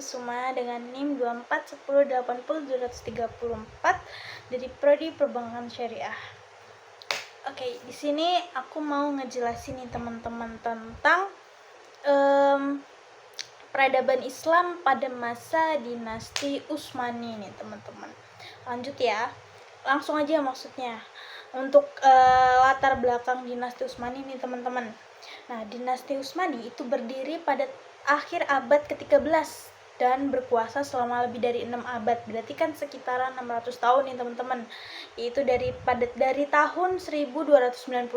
Kusuma dengan NIM 241080 dari Prodi Perbankan Syariah. Oke, di sini aku mau ngejelasin nih teman-teman tentang peradaban Islam pada masa dinasti Utsmani nih teman-teman. Lanjut ya, langsung aja maksudnya. Untuk latar belakang dinasti Utsmani nih teman-teman. Nah, dinasti Utsmani itu berdiri pada akhir abad ke-13 dan berkuasa selama lebih dari 6 abad. Berarti kan sekitaran 600 tahun nih teman-teman. Yaitu dari tahun 1299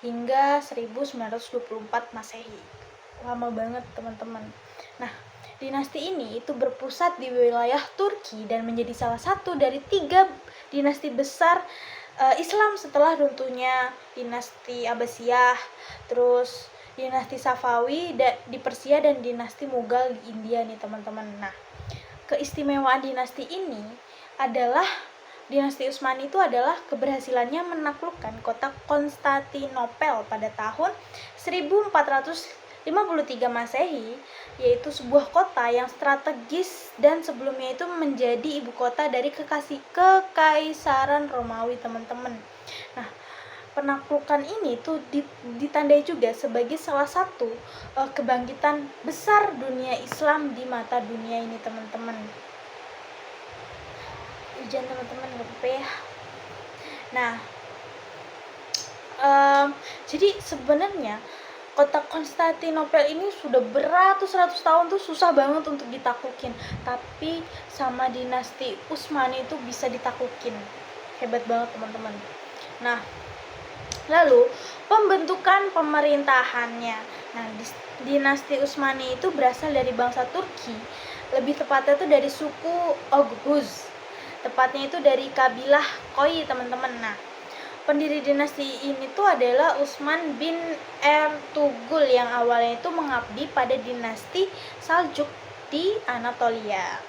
hingga 1924 Masehi. Lama banget teman-teman. Nah, dinasti ini itu berpusat di wilayah Turki dan menjadi salah satu dari 3 dinasti besar Islam setelah runtuhnya dinasti Abbasiyah, terus dinasti Safawi di Persia dan dinasti Mughal di India nih teman-teman. Nah, keistimewaan dinasti ini adalah dinasti Utsmani itu adalah keberhasilannya menaklukkan kota Konstantinopel pada tahun 1453 Masehi, yaitu sebuah kota yang strategis dan sebelumnya itu menjadi ibu kota dari Kekaisaran Romawi teman-teman. Nah, penaklukan ini tuh ditandai juga sebagai salah satu kebangkitan besar dunia Islam di mata dunia ini teman-teman. Ujian teman-teman gak apa-apa ya. Nah, jadi sebenarnya kota Konstantinopel ini sudah beratus-ratus tahun tuh susah banget untuk ditaklukin, tapi sama dinasti Utsmani itu bisa ditaklukin. Hebat banget teman-teman. Nah, lalu pembentukan pemerintahannya. Nah, dinasti Utsmani itu berasal dari bangsa Turki, lebih tepatnya itu dari suku Oghuz. Tepatnya itu dari kabilah Koi teman-teman. Nah, pendiri dinasti ini tuh adalah Utsman bin Ertugrul yang awalnya itu mengabdi pada dinasti Saljuk di Anatolia.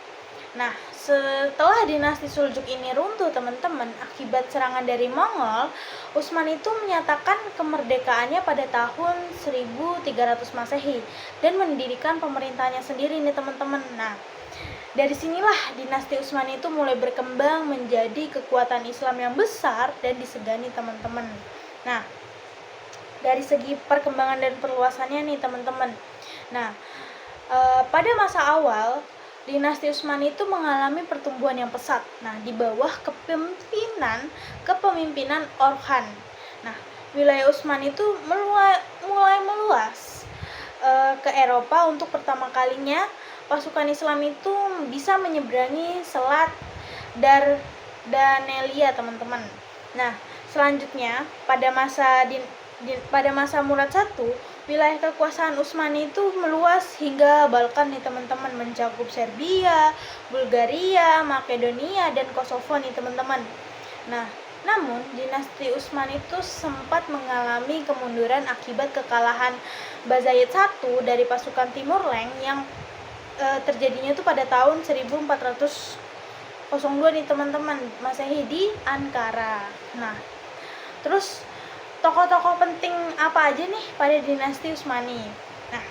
Nah, setelah dinasti Seljuk ini runtuh teman-teman akibat serangan dari Mongol, Utsman itu menyatakan kemerdekaannya pada tahun 1300 Masehi dan mendirikan pemerintahannya sendiri nih teman-teman. Nah, dari sinilah dinasti Utsmani itu mulai berkembang menjadi kekuatan Islam yang besar dan disegani teman-teman. Nah, dari segi perkembangan dan perluasannya nih teman-teman. Nah, pada masa awal dinasti Utsmani itu mengalami pertumbuhan yang pesat. Nah, di bawah kepemimpinan Orhan. Nah, wilayah Utsmani itu mulai meluas ke Eropa. Untuk pertama kalinya pasukan Islam itu bisa menyeberangi Selat Dardanelia teman-teman. Nah, selanjutnya pada masa Murad I, wilayah kekuasaan Utsmani itu meluas hingga Balkan nih teman-teman, mencakup Serbia, Bulgaria, Makedonia, dan Kosovo nih teman-teman. Nah, namun dinasti Utsmani itu sempat mengalami kemunduran akibat kekalahan Bayezid I dari pasukan Timur Leng yang terjadinya itu pada tahun 1402 nih teman-teman Masehi di Ankara. Nah, terus tokoh-tokoh penting apa aja nih pada dinasti Utsmani? Nah,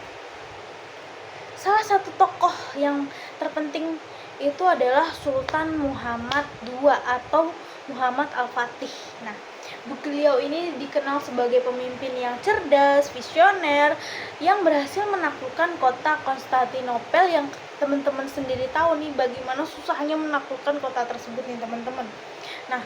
salah satu tokoh yang terpenting itu adalah Sultan Muhammad II atau Muhammad Al-Fatih. Nah, beliau ini dikenal sebagai pemimpin yang cerdas, visioner, yang berhasil menaklukkan kota Konstantinopel yang teman-teman sendiri tahu nih bagaimana susahnya menaklukkan kota tersebut nih teman-teman. Nah,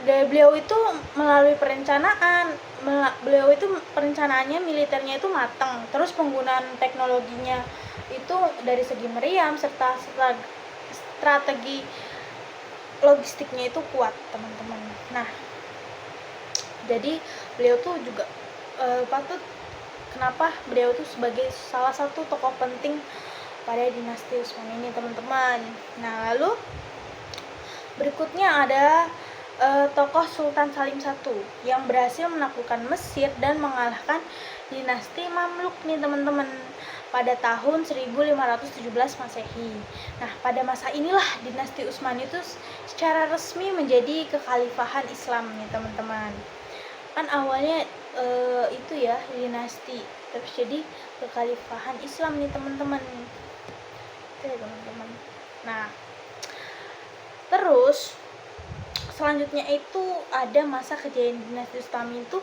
beliau itu melalui perencanaannya militernya itu matang, terus penggunaan teknologinya itu dari segi meriam serta strategi logistiknya itu kuat teman-teman. Nah, jadi beliau tuh juga kenapa beliau tuh sebagai salah satu tokoh penting pada dinasti Utsmani ini teman-teman. Nah, lalu berikutnya ada tokoh Sultan Salim I yang berhasil menaklukkan Mesir dan mengalahkan dinasti Mamluk nih teman-teman pada tahun 1517 Masehi. Nah, pada masa inilah dinasti Utsmani itu secara resmi menjadi kekhalifahan Islam nih teman-teman. Kan awalnya itu ya dinasti, terus jadi kekhalifahan Islam nih teman-teman. Oke, teman-teman. Nah, terus selanjutnya itu ada masa kejayaan dinasti Utsmani itu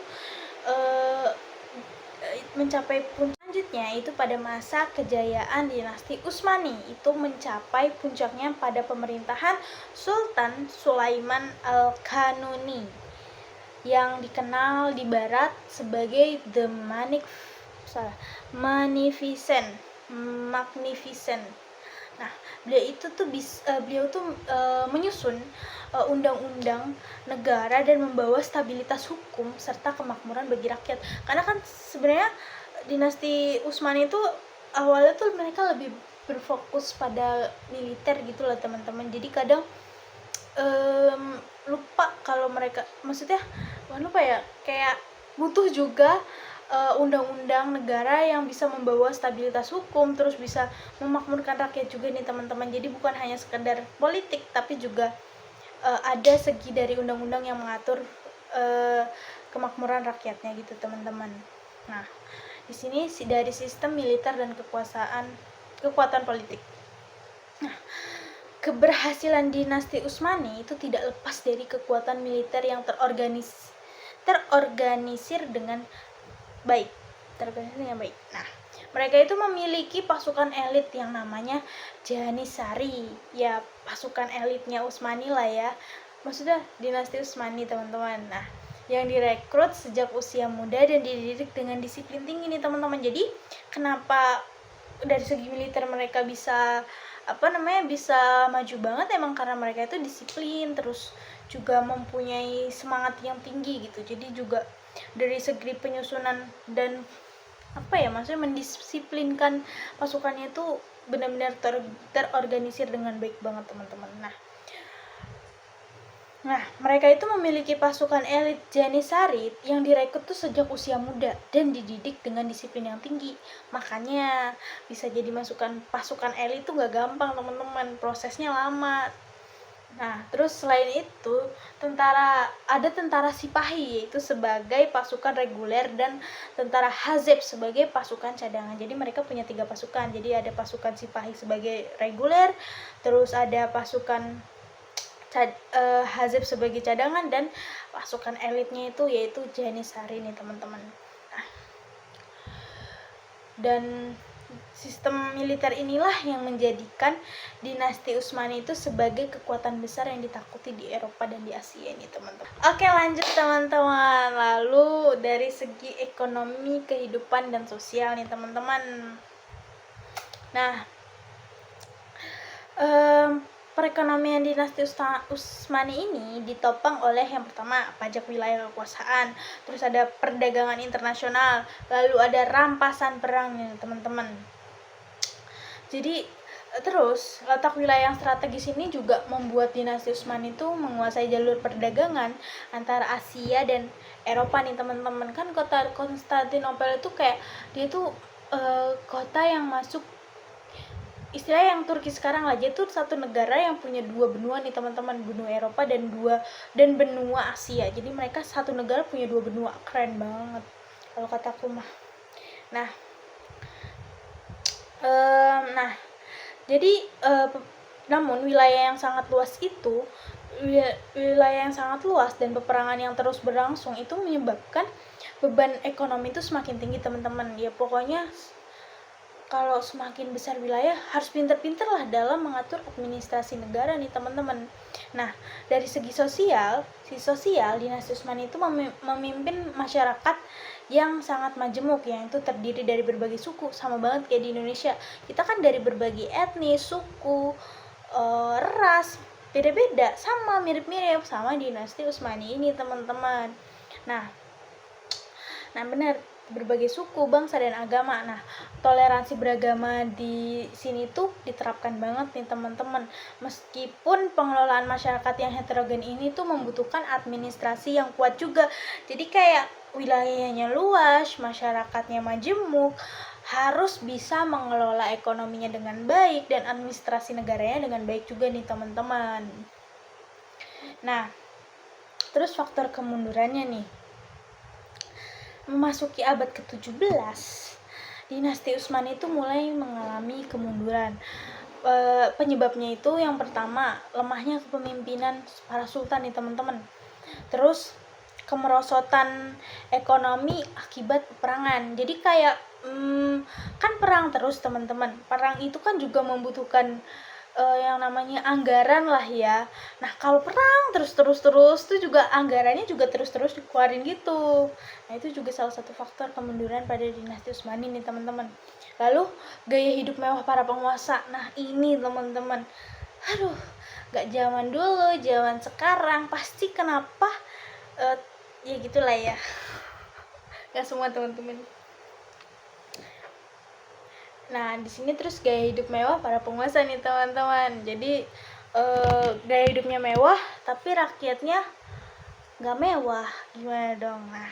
eh, mencapai puncak. Selanjutnya itu pada masa kejayaan dinasti Utsmani itu mencapai puncaknya pada pemerintahan Sultan Sulaiman Al-Kanuni yang dikenal di barat sebagai The Magnificent. Nah, beliau tuh menyusun undang-undang negara dan membawa stabilitas hukum serta kemakmuran bagi rakyat. Karena kan sebenarnya dinasti Utsmani itu awalnya tuh mereka lebih berfokus pada militer gitu lah teman-teman. Jadi kadang lupa kalau mereka, maksudnya bukan lupa ya, kayak butuh juga undang-undang negara yang bisa membawa stabilitas hukum, terus bisa memakmurkan rakyat juga nih teman-teman. Jadi bukan hanya sekedar politik, tapi juga ada segi dari undang-undang yang mengatur kemakmuran rakyatnya gitu teman-teman. Nah, di sini dari sistem militer dan kekuatan politik. Nah, keberhasilan dinasti Utsmani itu tidak lepas dari kekuatan militer yang terorganisir dengan baik. Nah, mereka itu memiliki pasukan elit yang namanya Janissary. Ya, pasukan elitnya Utsmani lah ya. Maksudnya dinasti Utsmani, teman-teman. Nah, yang direkrut sejak usia muda dan dididik dengan disiplin tinggi nih teman-teman. Jadi kenapa dari segi militer mereka bisa bisa maju banget, emang karena mereka itu disiplin, terus juga mempunyai semangat yang tinggi gitu. Jadi juga dari segi penyusunan dan maksudnya mendisiplinkan pasukannya itu benar-benar terorganisir dengan baik banget teman-teman. Nah, mereka itu memiliki pasukan elit Janissary yang direkrut tuh sejak usia muda dan dididik dengan disiplin yang tinggi. Makanya bisa jadi pasukan elit tuh gak gampang teman-teman, prosesnya lama. Nah, terus selain itu, ada tentara Sipahi yaitu sebagai pasukan reguler dan tentara Hazeb sebagai pasukan cadangan. Jadi mereka punya 3 pasukan. Jadi ada pasukan Sipahi sebagai reguler, terus ada pasukan Hazeb sebagai cadangan, dan pasukan elitnya itu yaitu Janissary nih teman-teman. Nah, dan sistem militer inilah yang menjadikan dinasti Utsmani itu sebagai kekuatan besar yang ditakuti di Eropa dan di Asia ini teman-teman. Oke, lanjut teman-teman. Lalu dari segi ekonomi, kehidupan dan sosial nih teman-teman. Nah, perekonomian dinasti Utsmani ini ditopang oleh yang pertama pajak wilayah kekuasaan, terus ada perdagangan internasional, lalu ada rampasan perang nih teman-teman. Jadi terus letak wilayah yang strategis ini juga membuat dinasti Utsmani itu menguasai jalur perdagangan antara Asia dan Eropa nih teman-teman. Kan kota Konstantinopel itu kayak dia tuh kota yang masuk istilah yang Turki sekarang lah, dia tuh satu negara yang punya 2 benua nih teman-teman, benua Eropa dan benua Asia. Jadi mereka satu negara punya 2 benua, keren banget kalau kataku mah. Nah, jadi namun wilayah yang sangat luas dan peperangan yang terus berlangsung itu menyebabkan beban ekonomi itu semakin tinggi teman-teman. Ya pokoknya kalau semakin besar wilayah harus pinter-pinter lah dalam mengatur administrasi negara nih teman-teman. Nah, dari segi sosial dinasti Utsmani itu memimpin masyarakat yang sangat majemuk, yang itu terdiri dari berbagai suku, sama banget kayak di Indonesia. Kita kan dari berbagai etnis, suku, ras, beda-beda, sama mirip-mirip sama dinasti Utsmani ini teman-teman. Nah benar, berbagai suku, bangsa, dan agama. Nah, toleransi beragama di sini tuh diterapkan banget nih teman-teman. Meskipun pengelolaan masyarakat yang heterogen ini tuh membutuhkan administrasi yang kuat juga. Jadi kayak wilayahnya luas, masyarakatnya majemuk, harus bisa mengelola ekonominya dengan baik dan administrasi negaranya dengan baik juga nih teman-teman. Nah, terus faktor kemundurannya nih. Memasuki abad ke-17, dinasti Utsmani itu mulai mengalami kemunduran. penyebabnya itu yang pertama lemahnya kepemimpinan para sultan nih teman-teman. Terus kemerosotan ekonomi akibat peperangan. Jadi kayak kan perang terus teman-teman. Perang itu kan juga membutuhkan yang namanya anggaran lah ya. Nah kalau perang terus tuh juga anggarannya juga terus dikeluarin gitu. Nah itu juga salah satu faktor kemunduran pada dinasti Utsmani nih teman-teman. Lalu gaya hidup mewah para penguasa. Nah ini teman-teman, aduh, gak zaman dulu, zaman sekarang pasti kenapa ya gitulah ya. Gak semua teman-teman. Nah, di sini terus gaya hidup mewah para penguasa nih teman-teman. Jadi gaya hidupnya mewah, tapi rakyatnya nggak mewah. Gimana dong? Nah,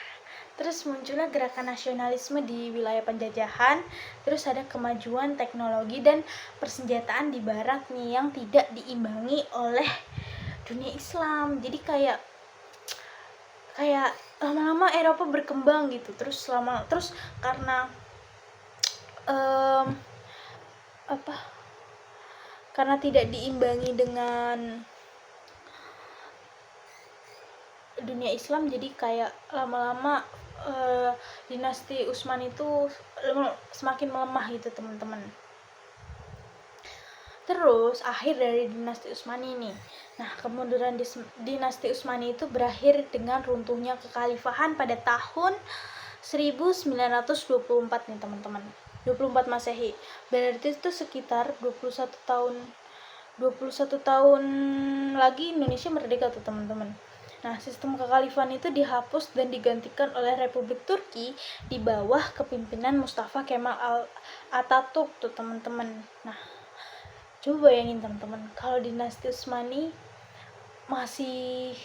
terus munculnya gerakan nasionalisme di wilayah penjajahan. Terus ada kemajuan teknologi dan persenjataan di Barat nih yang tidak diimbangi oleh dunia Islam. Jadi kayak lama-lama Eropa berkembang gitu. Terus karena karena tidak diimbangi dengan dunia Islam, jadi kayak lama-lama dinasti Utsmani itu semakin melemah gitu teman-teman. Terus akhir dari dinasti Utsmani ini. Nah, kemunduran dinasti Utsmani itu berakhir dengan runtuhnya kekhalifahan pada tahun 1924 nih teman-teman. 24 Masehi. Berarti itu sekitar 21 tahun lagi Indonesia merdeka tuh teman-teman. Nah, sistem kekhalifahan itu dihapus dan digantikan oleh Republik Turki di bawah kepemimpinan Mustafa Kemal Atatürk tuh teman-teman. Nah, coba bayangin teman-teman, kalau dinasti Utsmani masih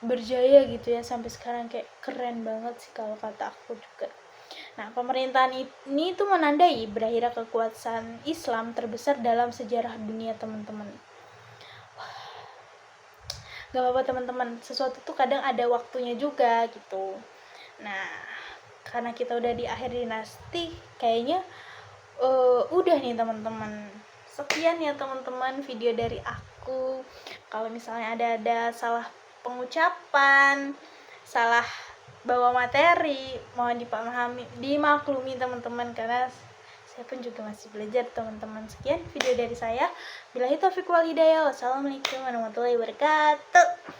berjaya gitu ya sampai sekarang, kayak keren banget sih kalau kata aku juga. Nah, pemerintahan ini tuh menandai berakhirnya kekuasaan Islam terbesar dalam sejarah dunia teman-teman. Gak apa-apa teman-teman, sesuatu tuh kadang ada waktunya juga gitu. Nah, karena kita udah di akhir dinasti, kayaknya udah nih teman-teman. Sekian ya teman-teman video dari aku. Kalau misalnya ada salah pengucapan, salah bawa materi, mohon dimaklumi teman-teman, karena saya pun juga masih belajar teman-teman. Sekian video dari saya. Billahi taufiq wal hidayah. Wassalamualaikum warahmatullahi wabarakatuh.